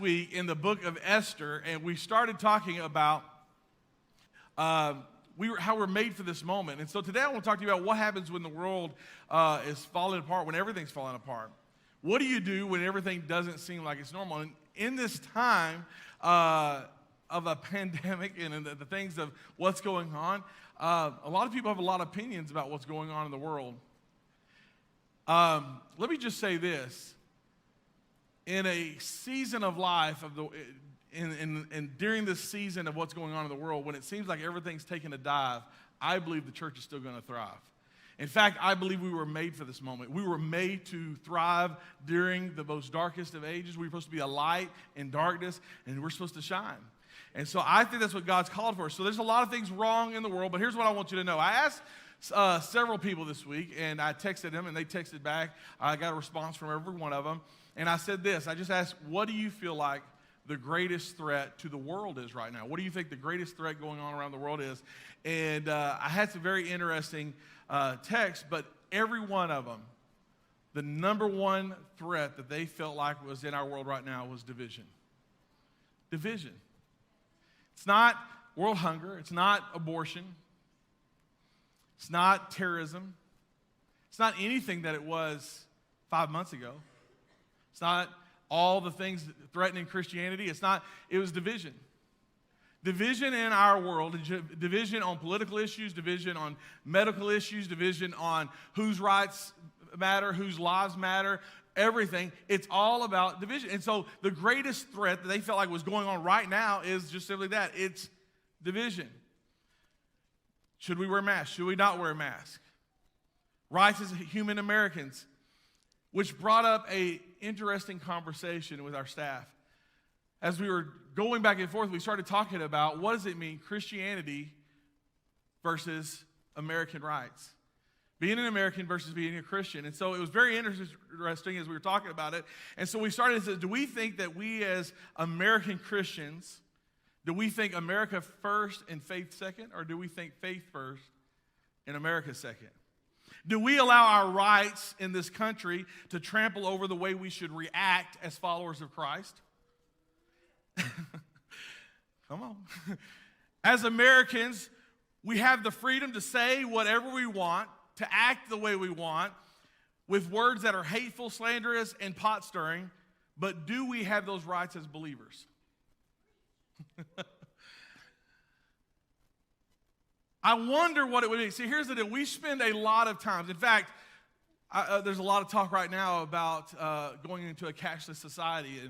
week in the book of Esther, and we started talking about how we're made for this moment. And so today I want to talk to you about what happens when the world is falling apart, when everything's falling apart. What do you do when everything doesn't seem like it's normal? And in this time of a pandemic and the things of what's going on, a lot of people have a lot of opinions about what's going on in the world. Let me just say this. In a season of life, and during this season of what's going on in the world, when it seems like everything's taking a dive, I believe the church is still going to thrive. In fact, I believe we were made for this moment. We were made to thrive during the most darkest of ages. We're supposed to be a light in darkness, and we're supposed to shine. And so I think that's what God's called for. So there's a lot of things wrong in the world, but here's what I want you to know. I asked several people this week, and I texted them, and they texted back. I got a response from every one of them. And I said this, I just asked, what do you feel like the greatest threat to the world is right now? What do you think the greatest threat going on around the world is? And I had some very interesting texts, but every one of them, the number one threat that they felt like was in our world right now was division. Division. It's not world hunger. It's not abortion. It's not terrorism. It's not anything that it was 5 months ago. It's not all the things threatening Christianity. It was division. Division in our world, division on political issues, division on medical issues, division on whose rights matter, whose lives matter, everything. It's all about division. And so the greatest threat that they felt like was going on right now is just simply that. It's division. Should we wear masks? Should we not wear a mask? Rights as human Americans, which brought up an interesting conversation with our staff. As we were going back and forth, we started talking about what does it mean, Christianity versus American rights. Being an American versus being a Christian. And so it was very interesting as we were talking about it. And so we started to say, do we think that we as American Christians, do we think America first and faith second, or do we think faith first and America second? Do we allow our rights in this country to trample over the way we should react as followers of Christ? Come on. As Americans, we have the freedom to say whatever we want, to act the way we want, with words that are hateful, slanderous, and pot-stirring, but do we have those rights as believers? I wonder what it would be. See, here's the deal. We spend a lot of times. In fact, there's a lot of talk right now about going into a cashless society.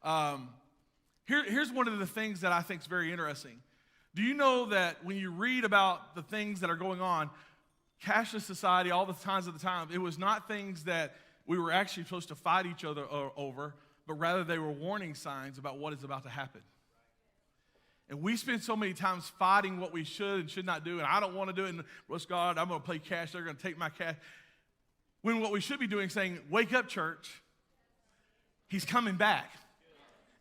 And here's one of the things that I think is very interesting. Do you know that when you read about the things that are going on, cashless society, all the times of the time, it was not things that we were actually supposed to fight each other over, but rather they were warning signs about what is about to happen. And we spend so many times fighting what we should and should not do, and I don't want to do it, and bless God, I'm going to play cash, they're going to take my cash. When what we should be doing is saying, wake up, church, he's coming back.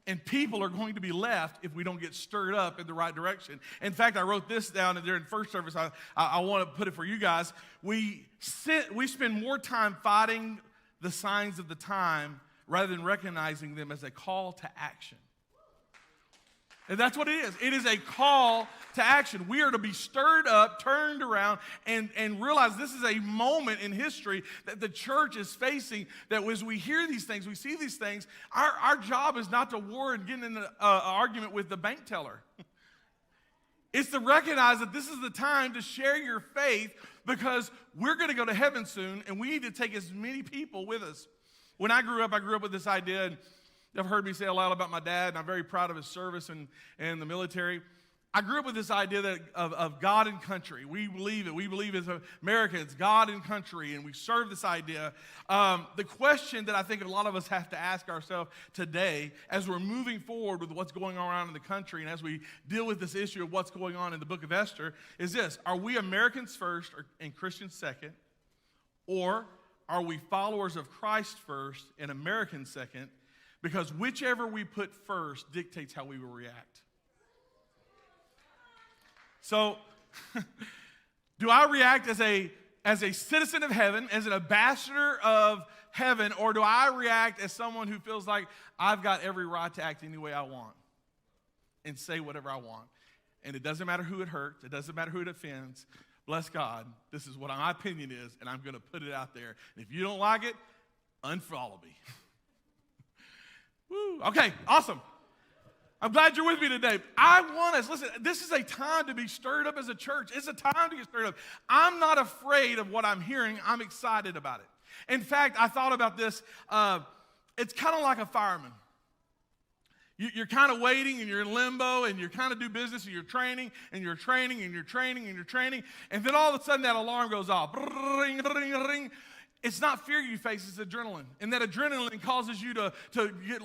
And people are going to be left if we don't get stirred up in the right direction. In fact, I wrote this down during first service. I want to put it for you guys. We spend more time fighting the signs of the time rather than recognizing them as a call to action. And that's what it is. It is a call to action. We are to be stirred up, turned around, and realize this is a moment in history that the church is facing, that as we hear these things, we see these things, our job is not to war and get in an argument with the bank teller. It's to recognize that this is the time to share your faith, because we're going to go to heaven soon, and we need to take as many people with us. When I grew up with this idea, and you've heard me say a lot about my dad, and I'm very proud of his service in the military. I grew up with this idea of God and country. We believe it. We believe as Americans, God and country, and we serve this idea. The question that I think a lot of us have to ask ourselves today as we're moving forward with what's going on around in the country and as we deal with this issue of what's going on in the book of Esther is this: are we Americans first and Christians second? Or are we followers of Christ first and Americans second? Because whichever we put first dictates how we will react. So, do I react as a as a citizen of heaven, as an ambassador of heaven, or do I react as someone who feels like I've got every right to act any way I want and say whatever I want? And it doesn't matter who it hurts. It doesn't matter who it offends. Bless God. This is what my opinion is, and I'm going to put it out there. And if you don't like it, unfollow me. Woo. Okay, awesome. I'm glad you're with me today. I want us, listen, this is a time to be stirred up as a church. It's a time to get stirred up. I'm not afraid of what I'm hearing. I'm excited about it. In fact, I thought about this. It's kind of like a fireman. You're kind of waiting, and you're in limbo, and you're kind of do business, and you're training, and you're training, and you're training, and you're training, and then all of a sudden that alarm goes off. Ring, ring, ring. It's not fear you face, it's adrenaline. And that adrenaline causes you to get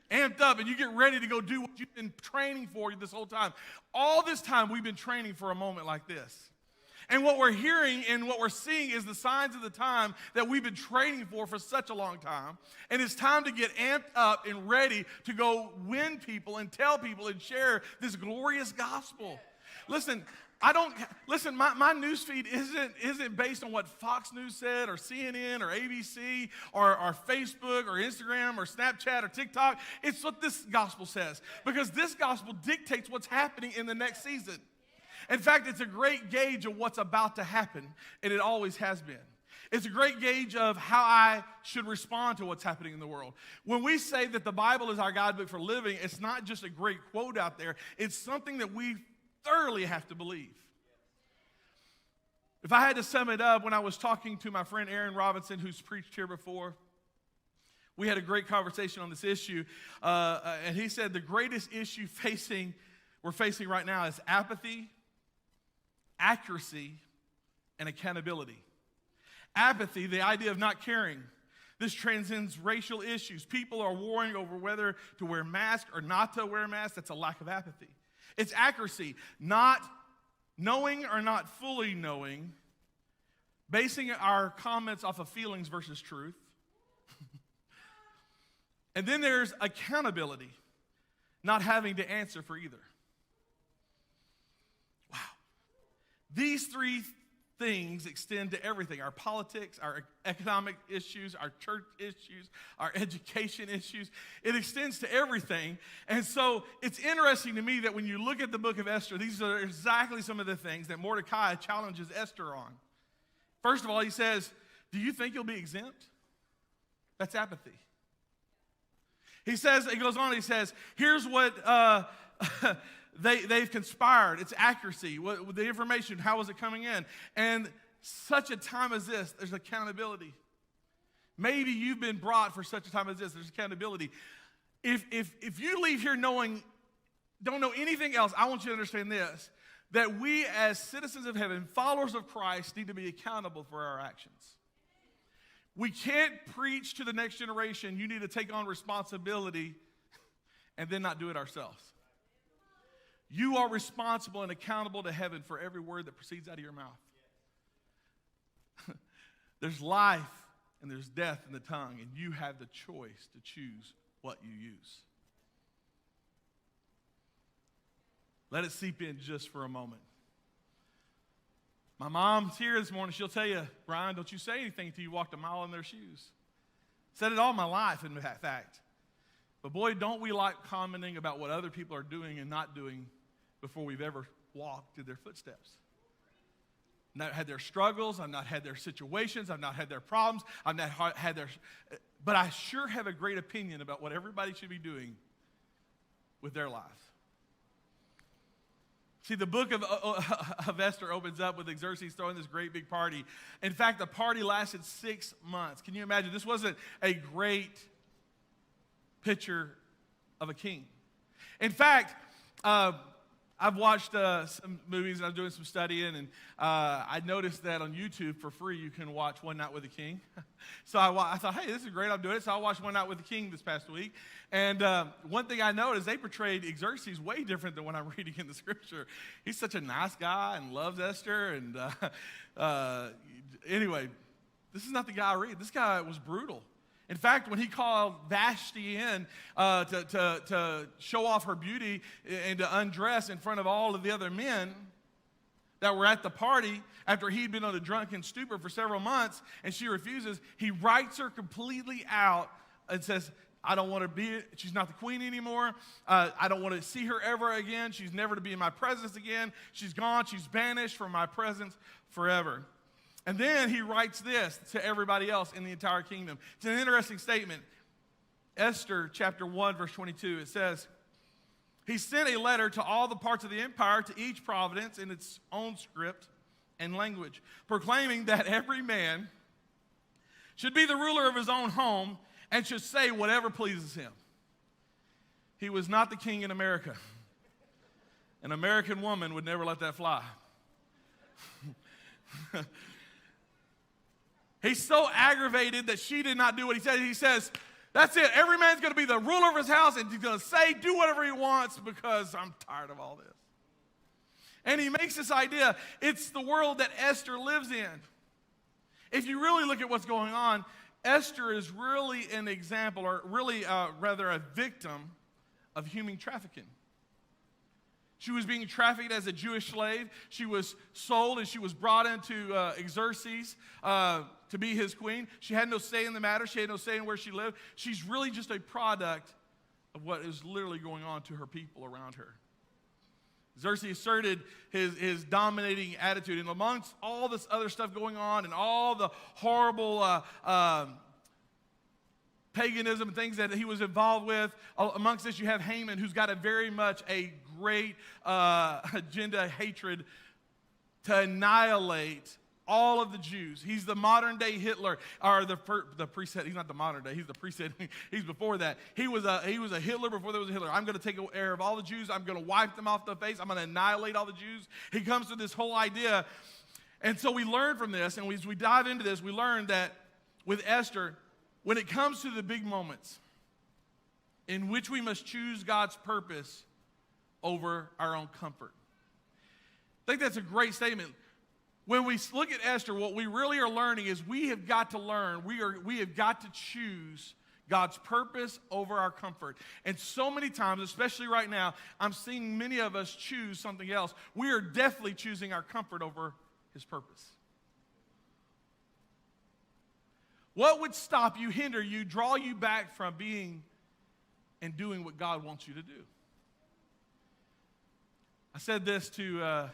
amped up, and you get ready to go do what you've been training for this whole time. All this time, we've been training for a moment like this. And what we're hearing and what we're seeing is the signs of the time that we've been training for such a long time. And it's time to get amped up and ready to go win people and tell people and share this glorious gospel. Listen, my news feed isn't based on what Fox News said or CNN or ABC or Facebook or Instagram or Snapchat or TikTok. It's what this gospel says, because this gospel dictates what's happening in the next season. In fact, it's a great gauge of what's about to happen, and it always has been. It's a great gauge of how I should respond to what's happening in the world. When we say that the Bible is our guidebook for living, it's not just a great quote out there. It's something that we thoroughly have to believe. If I had to sum it up, when I was talking to my friend Aaron Robinson, who's preached here before, we had a great conversation on this issue, and he said the greatest issue we're facing right now is apathy, accuracy, and accountability. Apathy, the idea of not caring. This transcends racial issues. People are warring over whether to wear masks or not to wear masks. That's a lack of apathy. It's accuracy, not knowing or not fully knowing, basing our comments off of feelings versus truth. And then there's accountability, not having to answer for either. Wow. These three things extend to everything: our politics, our economic issues, our church issues, our education issues. It extends to everything. And so it's interesting to me that when you look at the book of Esther, these are exactly some of the things that Mordecai challenges Esther on. First of all, he says, do you think you'll be exempt? That's apathy. He goes on, he says, here's what they've conspired. It's accuracy. The information, how is it coming in? And such a time as this, there's accountability. Maybe you've been brought for such a time as this. There's accountability. If you leave here don't know anything else, I want you to understand this, that we as citizens of heaven, followers of Christ, need to be accountable for our actions. We can't preach to the next generation, you need to take on responsibility, and then not do it ourselves. You are responsible and accountable to heaven for every word that proceeds out of your mouth. There's life and there's death in the tongue, and you have the choice to choose what you use. Let it seep in just for a moment. My mom's here this morning. She'll tell you, Brian, don't you say anything until you walked a mile in their shoes. Said it all my life, in fact. But boy, don't we like commenting about what other people are doing and not doing before we've ever walked through their footsteps. I've not had their struggles. I've not had their situations. I've not had their problems. I've not had their... But I sure have a great opinion about what everybody should be doing with their lives. See, the book of Esther opens up with Xerxes throwing this great big party. In fact, the party lasted 6 months. Can you imagine? This wasn't a great picture of a king. In fact, I've watched some movies, and I'm doing some studying, and I noticed that on YouTube for free you can watch One Night with the King. So I thought, hey, this is great, I'm doing it. So I watched One Night with the King this past week. And one thing I noticed, they portrayed Xerxes way different than what I'm reading in the scripture. He's such a nice guy and loves Esther. And anyway, this is not the guy I read. This guy was brutal. In fact, when he called Vashti in to show off her beauty and to undress in front of all of the other men, that were at the party after he'd been on a drunken stupor for several months, and she refuses. He writes her completely out and says, I don't want to be, she's not the queen anymore. I don't want to see her ever again. She's never to be in my presence again. She's gone. She's banished from my presence forever. And then he writes this to everybody else in the entire kingdom. It's an interesting statement. Esther chapter 1, verse 22, it says, he sent a letter to all the parts of the empire, to each province in its own script and language, proclaiming that every man should be the ruler of his own home and should say whatever pleases him. He was not the king in America. An American woman would never let that fly. He's so aggravated that she did not do what he said. He says, that's it. Every man's going to be the ruler of his house, and he's going to say, do whatever he wants because I'm tired of all this. And he makes this idea. It's the world that Esther lives in. If you really look at what's going on, Esther is really an example, or really rather a victim of human trafficking. She was being trafficked as a Jewish slave. She was sold and she was brought into Xerxes to be his queen. She had no say in the matter. She had no say in where she lived. She's really just a product of what is literally going on to her people around her. Xerxes asserted his dominating attitude. And amongst all this other stuff going on and all the horrible paganism and things that he was involved with, amongst this you have Haman, who's got a very much a great agenda, hatred to annihilate all of the Jews. He's the modern day Hitler, or the preset. He's not the modern day. He's the preset. He's before that. He was a Hitler before there was a Hitler. I'm going to take care of all the Jews. I'm going to wipe them off the face. I'm going to annihilate all the Jews. He comes to this whole idea, and so we learn from this, and as we dive into this, we learn that with Esther, when it comes to the big moments in which we must choose God's purpose over our own comfort. I think that's a great statement. When we look at Esther, what we really are learning is we have got to learn, we have got to choose God's purpose over our comfort. And so many times, especially right now, I'm seeing many of us choose something else. We are definitely choosing our comfort over his purpose. What would stop you, hinder you, draw you back from being and doing what God wants you to do? I said this to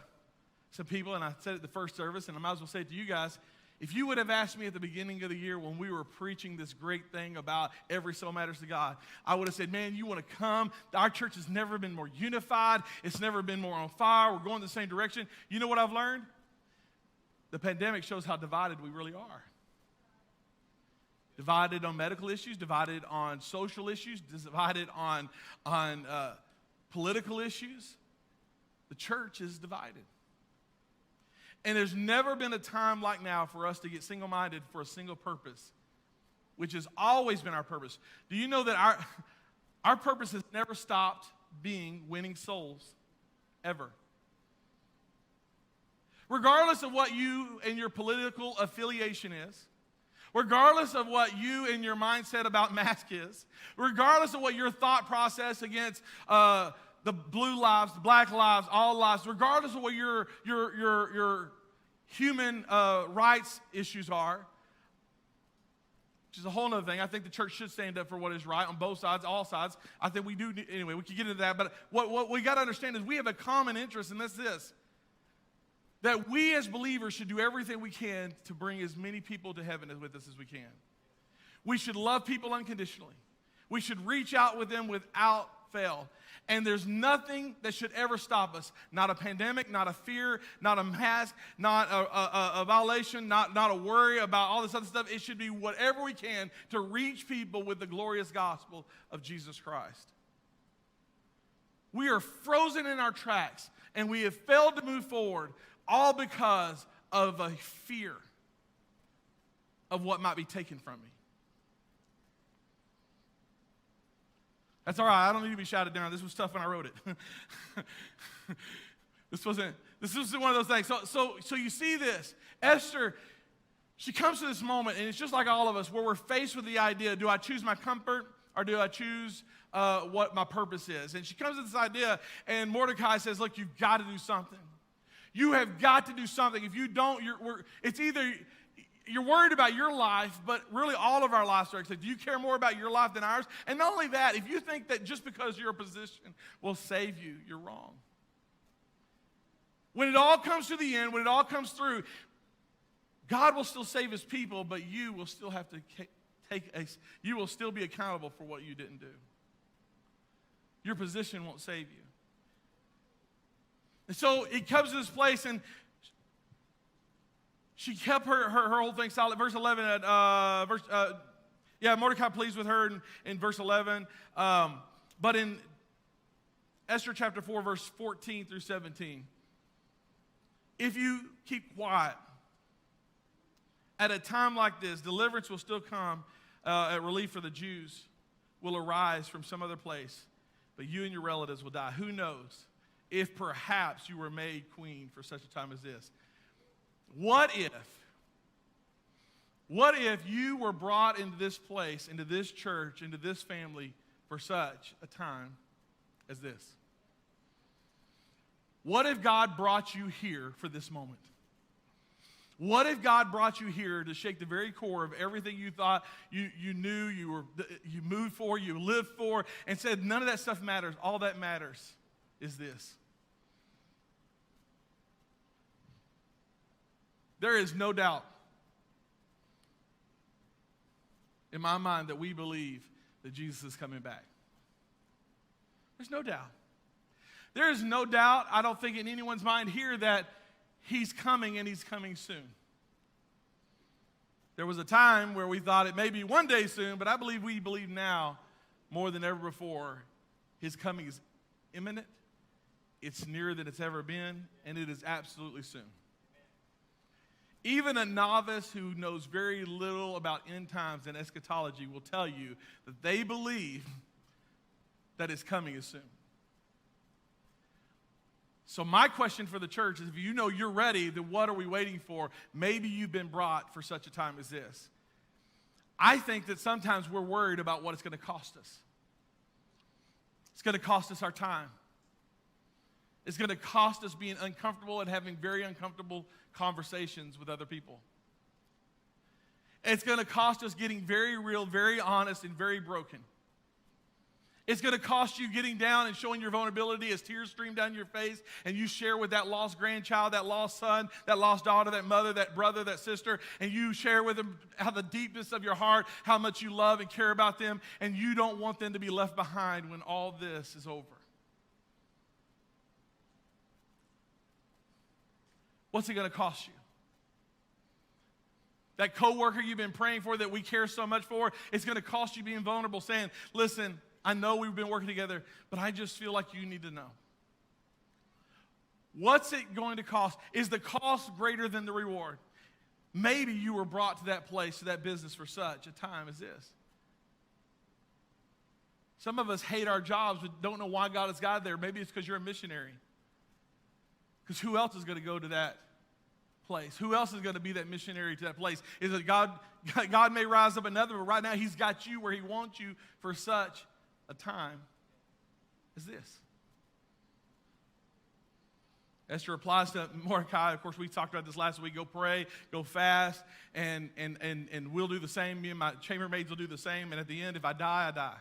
some people, and I said it at the first service, and I might as well say it to you guys. If you would have asked me at the beginning of the year when we were preaching this great thing about every soul matters to God, I would have said, man, you want to come? Our church has never been more unified. It's never been more on fire. We're going the same direction. You know what I've learned? The pandemic shows how divided we really are. Divided on medical issues, divided on social issues, divided on political issues. The church is divided. And there's never been a time like now for us to get single-minded for a single purpose, which has always been our purpose. Do you know that our purpose has never stopped being winning souls, ever? Regardless of what you and your political affiliation is, regardless of what you and your mindset about mask is, regardless of what your thought process against the blue lives, the black lives, all lives, regardless of what your human rights issues are, which is a whole other thing. I think the church should stand up for what is right on both sides, all sides. I think we do. Anyway, we can get into that. But what we got to understand is we have a common interest, and that's this. That we as believers should do everything we can to bring as many people to heaven with us as we can. We should love people unconditionally. We should reach out with them without fail. And there's nothing that should ever stop us. Not a pandemic, not a fear, not a mask, not a violation, not a worry about all this other stuff. It should be whatever we can to reach people with the glorious gospel of Jesus Christ. We are frozen in our tracks, and we have failed to move forward, all because of a fear of what might be taken from me. That's all right. I don't need to be shouted down. This was tough when I wrote it. This was one of those things. So you see this. Esther, she comes to this moment, and it's just like all of us, where we're faced with the idea, do I choose my comfort or do I choose what my purpose is? And she comes to this idea, and Mordecai says, look, you've got to do something. You have got to do something. If you don't, it's either you're worried about your life, but really all of our lives are. Do you care more about your life than ours? And not only that, if you think that just because you're a position will save you, you're wrong. When it all comes to the end, when it all comes through, God will still save his people, but you will still have to you will still be accountable for what you didn't do. Your position won't save you. And so it comes to this place, and she kept her whole thing solid. Verse 11, Mordecai pleased with her in verse 11. But in Esther chapter 4, verse 14 through 17, if you keep quiet, at a time like this, deliverance will still come, relief for the Jews will arise from some other place, but you and your relatives will die. Who knows if perhaps you were made queen for such a time as this? What if you were brought into this place, into this church, into this family for such a time as this? What if God brought you here for this moment? What if God brought you here to shake the very core of everything you thought you knew, you moved for, you lived for, and said none of that stuff matters. All that matters is this. There is no doubt in my mind that we believe that Jesus is coming back. There's no doubt. There is no doubt, I don't think in anyone's mind here, that he's coming and he's coming soon. There was a time where we thought it may be one day soon, but I believe we believe now more than ever before his coming is imminent, it's nearer than it's ever been, and it is absolutely soon. Even a novice who knows very little about end times and eschatology will tell you that they believe that his coming is soon. So my question for the church is, if you know you're ready, then what are we waiting for? Maybe you've been brought for such a time as this. I think that sometimes we're worried about what it's going to cost us. It's going to cost us our time. It's going to cost us being uncomfortable and having very uncomfortable conversations with other people. It's going to cost us getting very real, very honest, and very broken. It's going to cost you getting down and showing your vulnerability as tears stream down your face and you share with that lost grandchild, that lost son, that lost daughter, that mother, that brother, that sister, and you share with them how the deepness of your heart, how much you love and care about them, and you don't want them to be left behind when all this is over. What's it going to cost you? That coworker you've been praying for that we care so much for, it's going to cost you being vulnerable, saying, listen, I know we've been working together, but I just feel like you need to know. What's it going to cost? Is the cost greater than the reward? Maybe you were brought to that place, to that business for such a time as this. Some of us hate our jobs but don't know why God has got there. Maybe it's because you're a missionary. Because who else is going to go to that place? Who else is going to be that missionary to that place? Is it God may rise up another, but right now he's got you where he wants you for such a time as this. Esther replies to Mordecai. Of course, we talked about this last week. Go pray, go fast, and we'll do the same. Me and my chambermaids will do the same. And at the end, if I die, I die.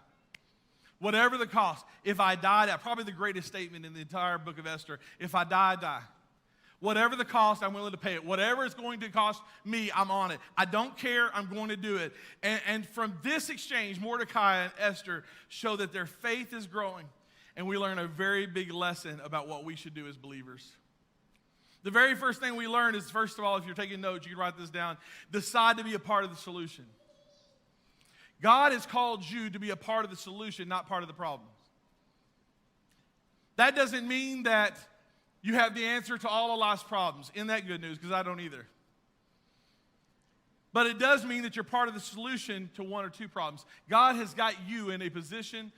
Whatever the cost. If I die, I die. Probably the greatest statement in the entire book of Esther. If I die, I die. Whatever the cost, I'm willing to pay it. Whatever it's going to cost me, I'm on it. I don't care, I'm going to do it. And from this exchange, Mordecai and Esther show that their faith is growing. And we learn a very big lesson about what we should do as believers. The very first thing we learn is, first of all, if you're taking notes, you can write this down. Decide to be a part of the solution. God has called you to be a part of the solution, not part of the problem. That doesn't mean that you have the answer to all of life's problems. Isn't that good news? Because I don't either. But it does mean that you're part of the solution to one or two problems. God has got you in a position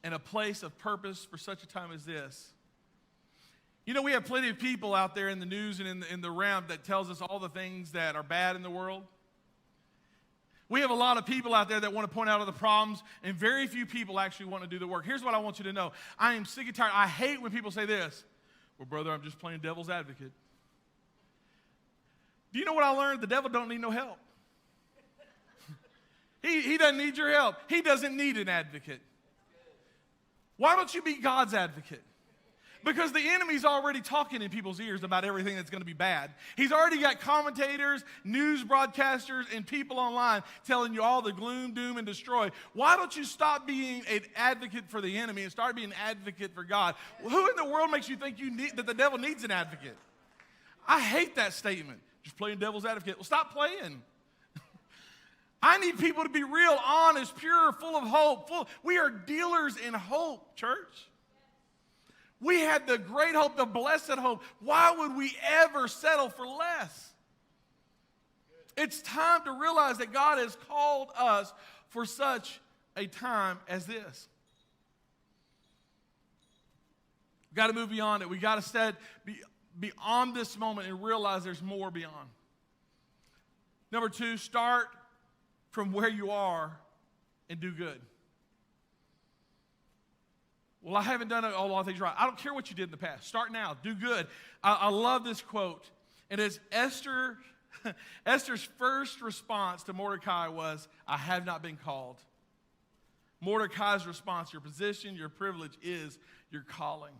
and a place of purpose for such a time as this. You know, we have plenty of people out there in the news and in the realm that tells us all the things that are bad in the world. We have a lot of people out there that want to point out all the problems, and very few people actually want to do the work. Here's what I want you to know. I am sick and tired. I hate when people say this. Well, brother, I'm just playing devil's advocate. Do you know what I learned? The devil don't need no help. He doesn't need your help. He doesn't need an advocate. Why don't you be God's advocate? Because the enemy's already talking in people's ears about everything that's going to be bad. He's already got commentators, news broadcasters, and people online telling you all the gloom, doom, and destroy. Why don't you stop being an advocate for the enemy and start being an advocate for God? Who in the world makes you think that the devil needs an advocate? I hate that statement. Just playing devil's advocate. Well, stop playing. I need people to be real, honest, pure, full of hope. We are dealers in hope, church. We had the great hope, the blessed hope. Why would we ever settle for less? It's time to realize that God has called us for such a time as this. We've got to move beyond it. We've got to stay beyond this moment and realize there's more beyond. Number 2, start from where you are and do good. Well, I haven't done a lot of things right. I don't care what you did in the past. Start now. Do good. I love this quote. And it's Esther. Esther's first response to Mordecai was, I have not been called. Mordecai's response, your position, your privilege is your calling.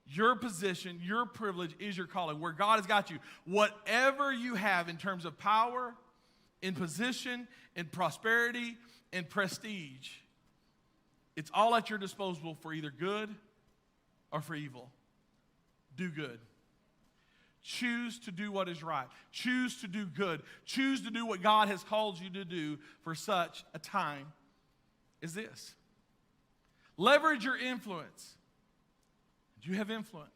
Your position, your privilege is your calling. Where God has got you. Whatever you have in terms of power, in position, in prosperity, in prestige, it's all at your disposal for either good or for evil. Do good. Choose to do what is right. Choose to do good. Choose to do what God has called you to do for such a time as this. Leverage your influence. Do you have influence?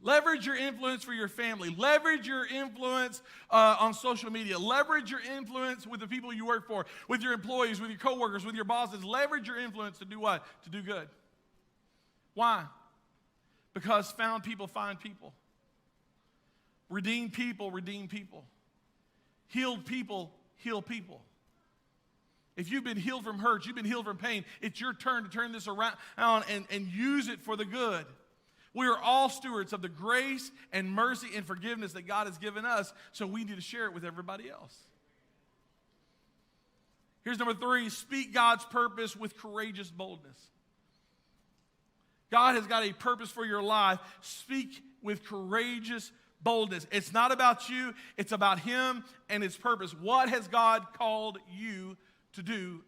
Leverage your influence for your family. Leverage your influence on social media. Leverage your influence with the people you work for, with your employees, with your coworkers, with your bosses. Leverage your influence to do what? To do good. Why? Because found people find people. Redeemed people redeem people. Healed people heal people. If you've been healed from hurt, you've been healed from pain, it's your turn to turn this around and use it for the good. We are all stewards of the grace and mercy and forgiveness that God has given us, so we need to share it with everybody else. Here's number 3, speak God's purpose with courageous boldness. God has got a purpose for your life. Speak with courageous boldness. It's not about you, it's about Him and His purpose. What has God called you to do?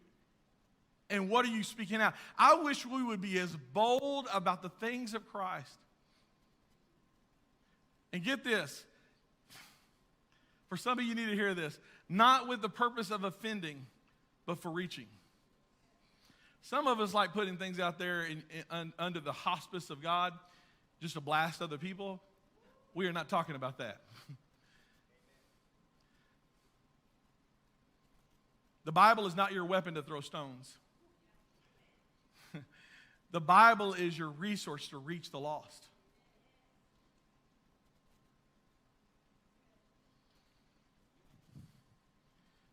And what are you speaking out? I wish we would be as bold about the things of Christ. And get this. For some of you need to hear this. Not with the purpose of offending, but for reaching. Some of us like putting things out there under the hospice of God, just to blast other people. We are not talking about that. The Bible is not your weapon to throw stones. The Bible is your resource to reach the lost.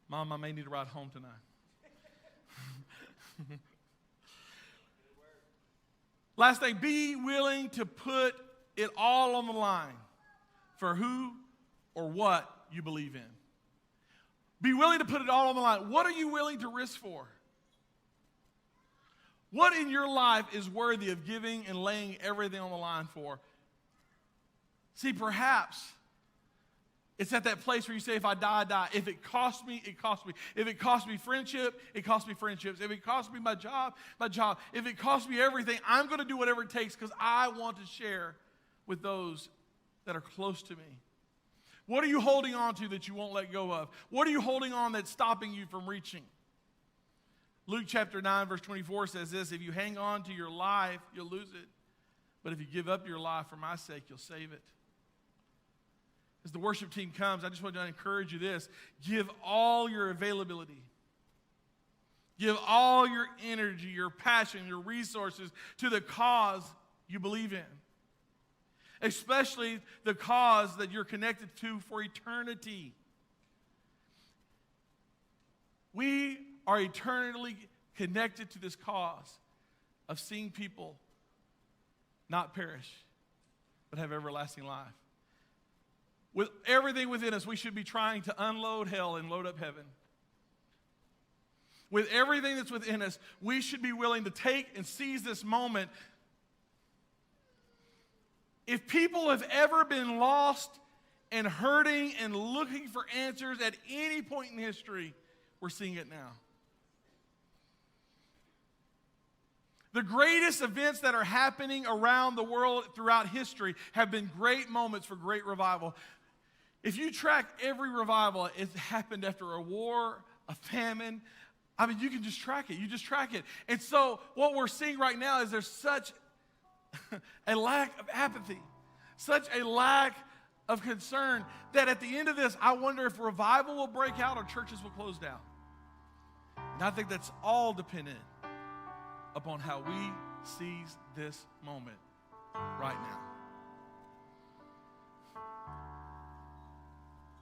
Mom, I may need to ride home tonight. Last thing, be willing to put it all on the line for who or what you believe in. Be willing to put it all on the line. What are you willing to risk for? What in your life is worthy of giving and laying everything on the line for? See, perhaps it's at that place where you say, if I die, I die. If it costs me, it costs me. If it costs me friendship, it costs me friendships. If it costs me my job, my job. If it costs me everything, I'm going to do whatever it takes because I want to share with those that are close to me. What are you holding on to that you won't let go of? What are you holding on that's stopping you from reaching? Luke chapter 9, verse 24 says this, if you hang on to your life, you'll lose it. But if you give up your life for my sake, you'll save it. As the worship team comes, I just want to encourage you this. Give all your availability. Give all your energy, your passion, your resources to the cause you believe in. Especially the cause that you're connected to for eternity. We are eternally connected to this cause of seeing people not perish, but have everlasting life. With everything within us, we should be trying to unload hell and load up heaven. With everything that's within us, we should be willing to take and seize this moment. If people have ever been lost and hurting and looking for answers at any point in history, we're seeing it now. The greatest events that are happening around the world throughout history have been great moments for great revival. If you track every revival, it's happened after a war, a famine. I mean, you can just track it. You just track it. And so what we're seeing right now is there's such a lack of apathy, such a lack of concern that at the end of this, I wonder if revival will break out or churches will close down. And I think that's all dependent upon how we seize this moment right now.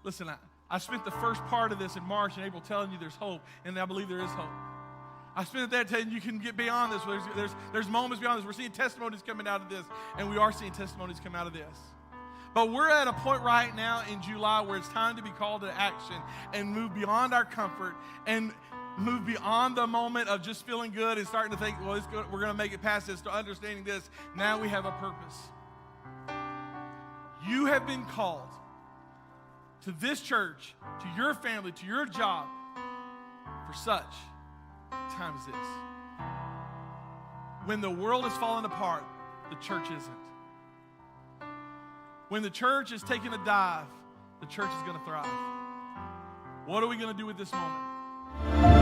Listen, I spent the first part of this in March and April telling you there's hope, and I believe there is hope. I spent that telling you can get beyond this. There's moments beyond this. We're seeing testimonies coming out of this, and we are seeing testimonies come out of this. But we're at a point right now in July where it's time to be called to action and move beyond our comfort and move beyond the moment of just feeling good and starting to think, well, we're going to make it past this, to understanding this. Now we have a purpose. You have been called to this church, to your family, to your job for such a time as this. When the world is falling apart, the church isn't. When the church is taking a dive, the church is going to thrive. What are we going to do with this moment?